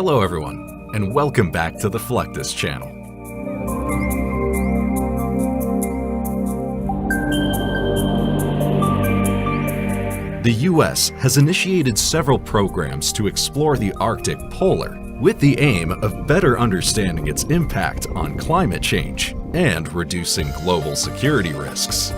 Hello everyone, and welcome back to the Flectus channel. The US has initiated several programs to explore the Arctic polar with the aim of better understanding its impact on climate change and reducing global security risks.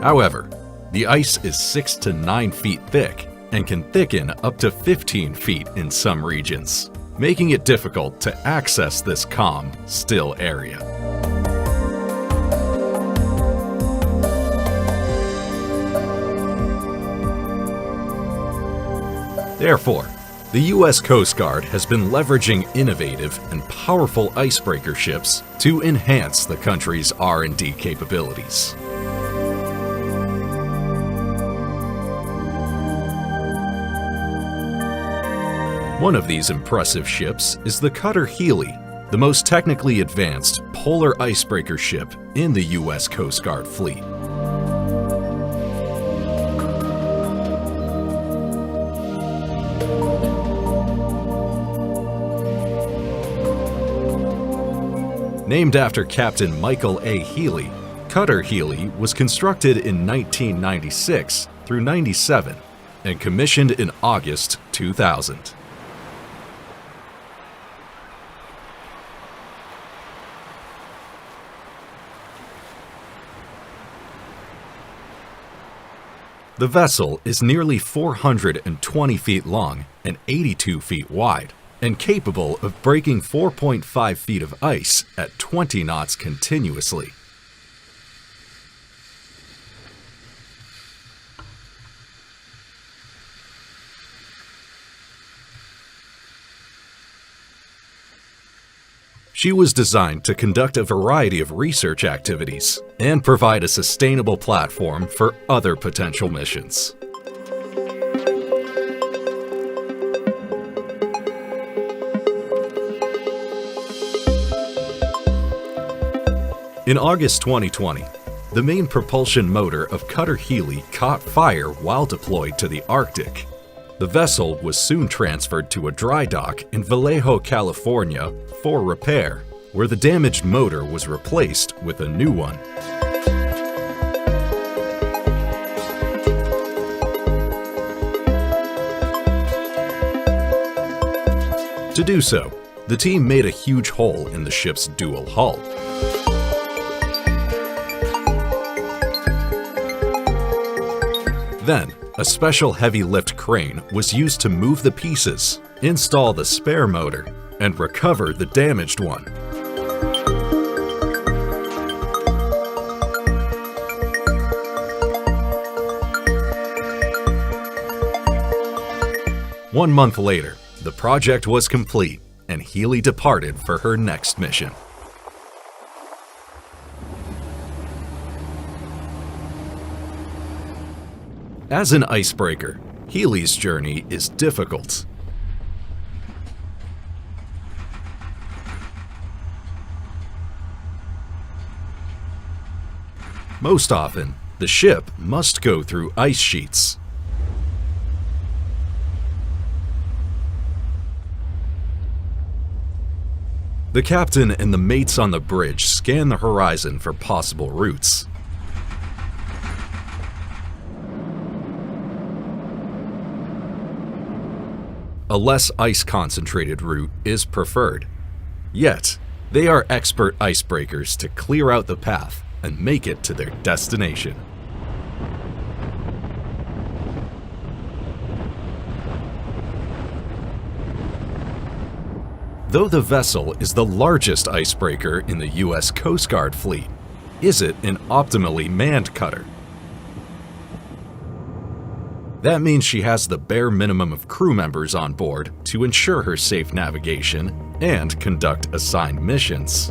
However, the ice is 6 to 9 feet thick and can thicken up to 15 feet in some regions, making it difficult to access this calm, still area. Therefore, the U.S. Coast Guard has been leveraging innovative and powerful icebreaker ships to enhance the country's R&D capabilities. One of these impressive ships is the cutter Healy, the most technically advanced polar icebreaker ship in the U.S. Coast Guard fleet. Named after Captain Michael A. Healy, Cutter Healy was constructed in 1996 through 97 and commissioned in August 2000. The vessel is nearly 420 feet long and 82 feet wide, and capable of breaking 4.5 feet of ice at 20 knots continuously. She was designed to conduct a variety of research activities and provide a sustainable platform for other potential missions. In August 2020, the main propulsion motor of Cutter Healy caught fire while deployed to the Arctic. The vessel was soon transferred to a dry dock in Vallejo, California for repair, where the damaged motor was replaced with a new one. To do so, the team made a huge hole in the ship's dual hull. Then, a special heavy lift crane was used to move the pieces, install the spare motor, and recover the damaged one. One month later, the project was complete, and Healy departed for her next mission. As an icebreaker, Healy's journey is difficult. Most often, the ship must go through ice sheets. The captain and the mates on the bridge scan the horizon for possible routes. A less ice-concentrated route is preferred. Yet, they are expert icebreakers to clear out the path and make it to their destination. Though the vessel is the largest icebreaker in the U.S. Coast Guard fleet, is it an optimally manned cutter? That means she has the bare minimum of crew members on board to ensure her safe navigation and conduct assigned missions.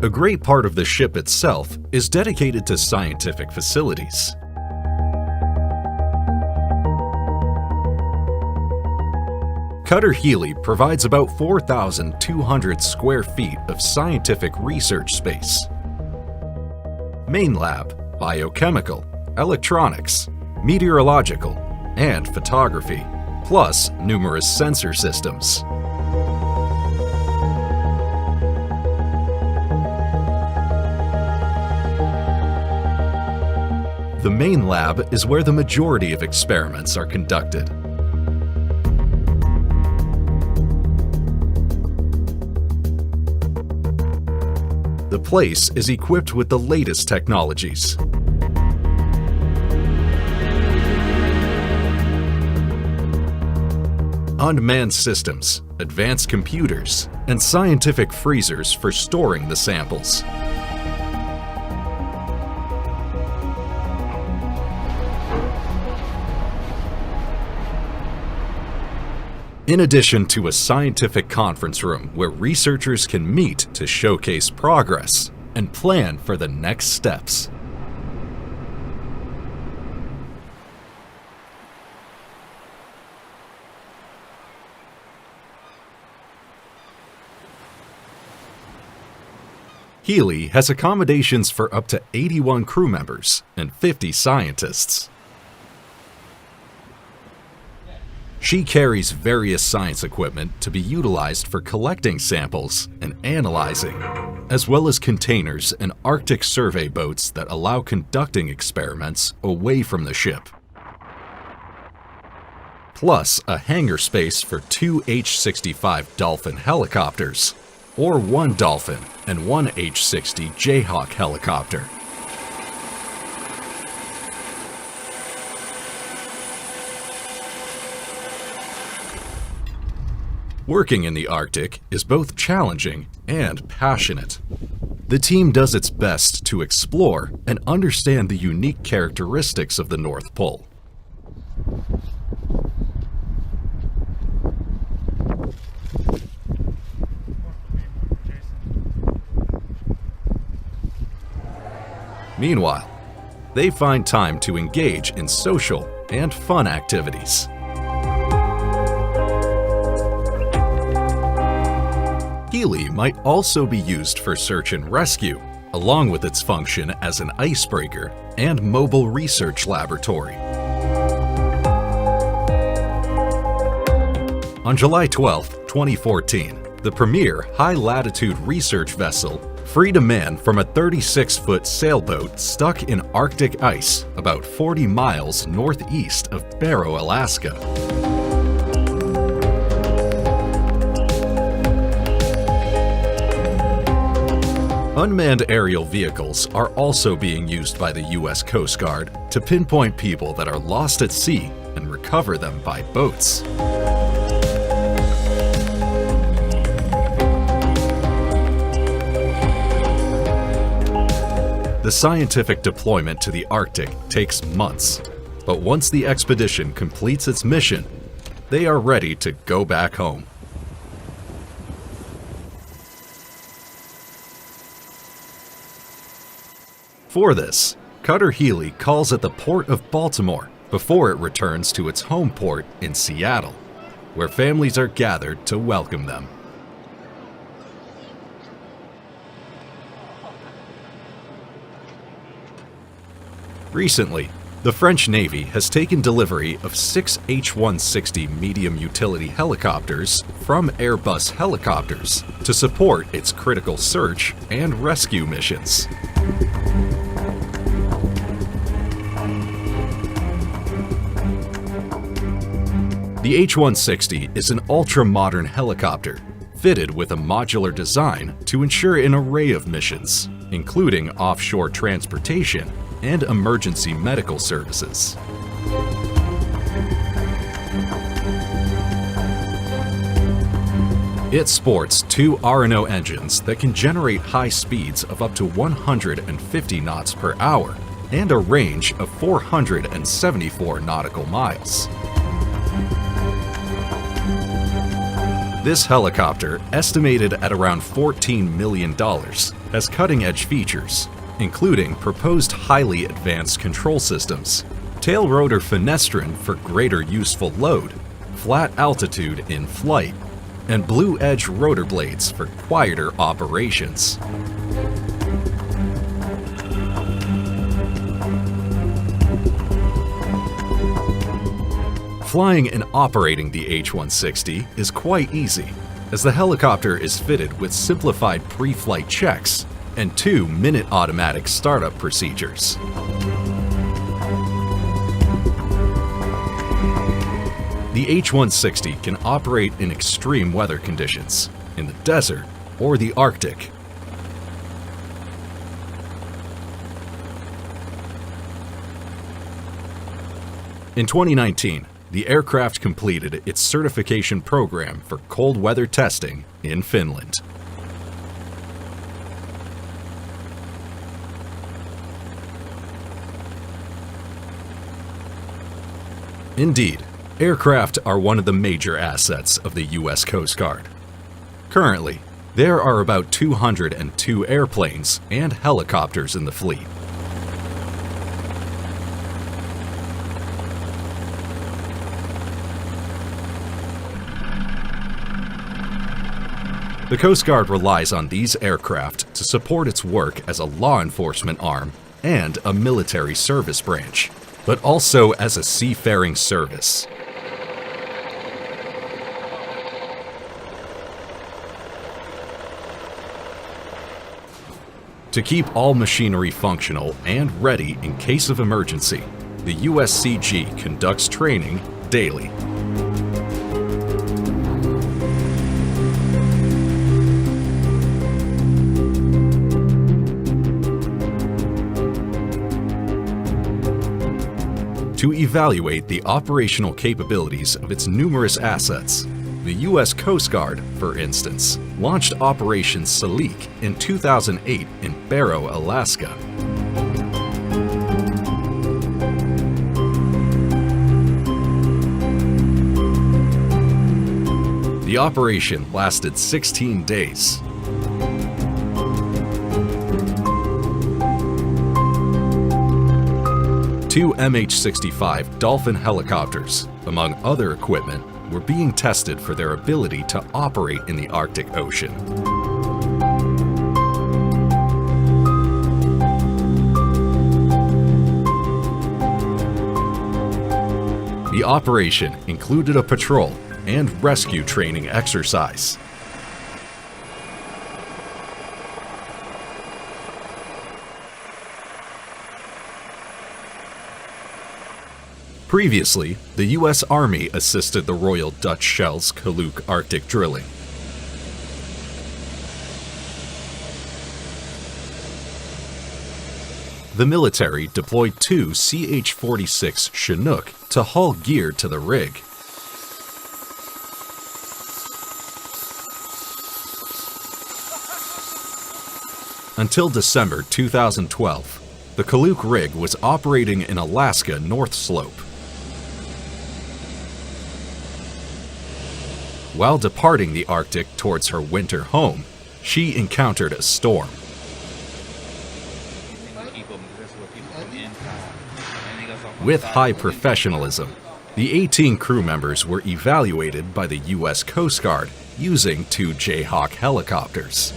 A great part of the ship itself is dedicated to scientific facilities. Cutter Healy provides about 4,200 square feet of scientific research space. Main lab, biochemical, electronics, meteorological, and photography, plus numerous sensor systems. The main lab is where the majority of experiments are conducted. The place is equipped with the latest technologies. Unmanned systems, advanced computers, and scientific freezers for storing the samples. In addition to a scientific conference room where researchers can meet to showcase progress and plan for the next steps. Healy has accommodations for up to 81 crew members and 50 scientists. She carries various science equipment to be utilized for collecting samples and analyzing, as well as containers and Arctic survey boats that allow conducting experiments away from the ship. Plus a hangar space for 2 H-65 Dolphin helicopters, or 1 Dolphin and 1 H-60 Jayhawk helicopter. Working in the Arctic is both challenging and passionate. The team does its best to explore and understand the unique characteristics of the North Pole. Meanwhile, they find time to engage in social and fun activities. Healy might also be used for search and rescue, along with its function as an icebreaker and mobile research laboratory. On July 12, 2014, the premier high-latitude research vessel freed a man from a 36-foot sailboat stuck in Arctic ice about 40 miles northeast of Barrow, Alaska. Unmanned aerial vehicles are also being used by the U.S. Coast Guard to pinpoint people that are lost at sea and recover them by boats. The scientific deployment to the Arctic takes months, but once the expedition completes its mission, they are ready to go back home. For this, Cutter Healy calls at the Port of Baltimore before it returns to its home port in Seattle, where families are gathered to welcome them. Recently, the French Navy has taken delivery of 6 H-160 medium utility helicopters from Airbus Helicopters to support its critical search and rescue missions. The H-160 is an ultra-modern helicopter fitted with a modular design to ensure an array of missions, including offshore transportation and emergency medical services. It sports 2 R&O engines that can generate high speeds of up to 150 knots per hour and a range of 474 nautical miles. This helicopter, estimated at around $14 million, has cutting-edge features, including proposed highly advanced control systems, tail rotor finestrin for greater useful load, flat altitude in flight, and blue edge rotor blades for quieter operations. Flying and operating the H-160 is quite easy, as the helicopter is fitted with simplified pre-flight checks and 2-minute automatic startup procedures. The H-160 can operate in extreme weather conditions, in the desert or the Arctic. In 2019, the aircraft completed its certification program for cold weather testing in Finland. Indeed, aircraft are one of the major assets of the U.S. Coast Guard. Currently, there are about 202 airplanes and helicopters in the fleet. The Coast Guard relies on these aircraft to support its work as a law enforcement arm and a military service branch, but also as a seafaring service. To keep all machinery functional and ready in case of emergency, the USCG conducts training daily. To evaluate the operational capabilities of its numerous assets, the U.S. Coast Guard, for instance, launched Operation Salik in 2008 in Barrow, Alaska. The operation lasted 16 days. Two MH-65 Dolphin helicopters, among other equipment, were being tested for their ability to operate in the Arctic Ocean. The operation included a patrol and rescue training exercise. Previously, the U.S. Army assisted the Royal Dutch Shell's Kaluk Arctic drilling. The military deployed two CH-46 Chinook to haul gear to the rig. Until December 2012, the Kaluk rig was operating in Alaska North Slope. While departing the Arctic towards her winter home, she encountered a storm. With high professionalism, the 18 crew members were evaluated by the U.S. Coast Guard using two Jayhawk helicopters.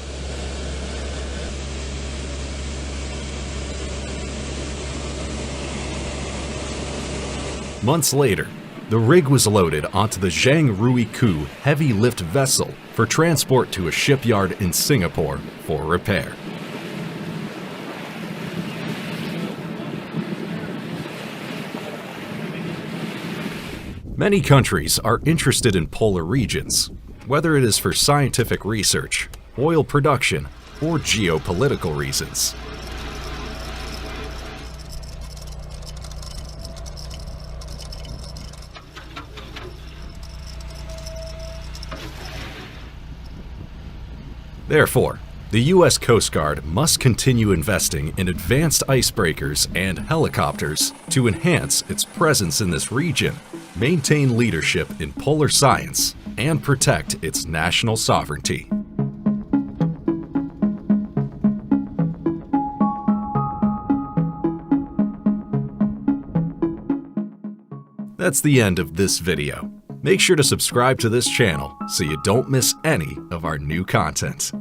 Months later, the rig was loaded onto the Zhang Ruiku heavy lift vessel for transport to a shipyard in Singapore for repair. Many countries are interested in polar regions, whether it is for scientific research, oil production, or geopolitical reasons. Therefore, the U.S. Coast Guard must continue investing in advanced icebreakers and helicopters to enhance its presence in this region, maintain leadership in polar science, and protect its national sovereignty. That's the end of this video. Make sure to subscribe to this channel so you don't miss any of our new content.